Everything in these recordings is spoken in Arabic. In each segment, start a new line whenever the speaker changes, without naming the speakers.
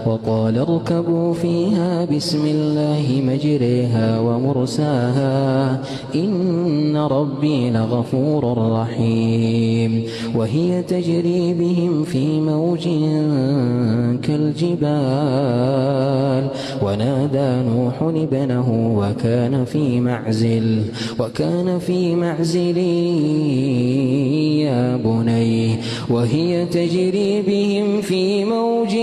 وقال اركبوا فيها بسم الله مجريها ومرساها إن ربي لغفور رحيم وهي تجري بهم في موج كالجبال ونادى نوح ابنه وكان في معزل يا بني وهي تجري بهم في موج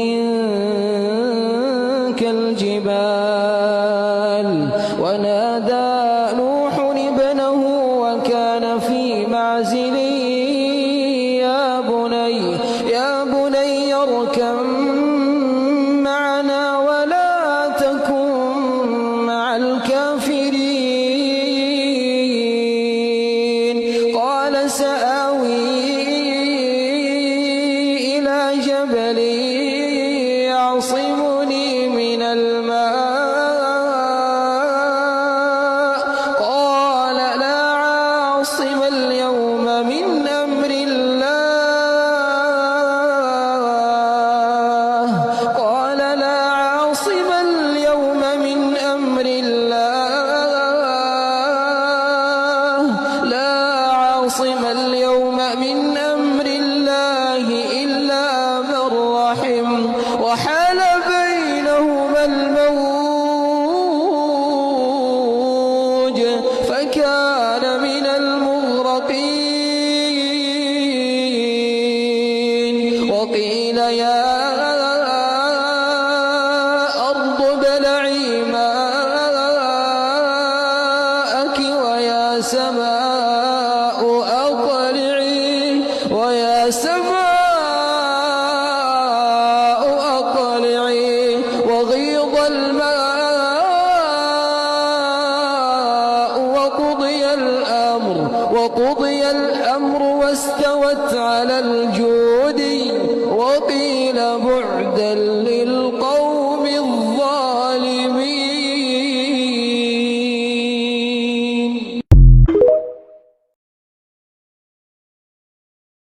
كالجبال ونادى نوح ابنه وكان في معزل يا بني اركب معنا ولا تكن مع الكافرين قال سآوي إلى جبل يعصمني من الماء قال لا عاصم اليوم من أمر الله إلا من رحم وحال بينهما الموج فكان من المغرقين وقيل يا أرض ابلعي ماءك ويا سماء أقلعي وغيض الماء وقضي الأمر واستوت على الجود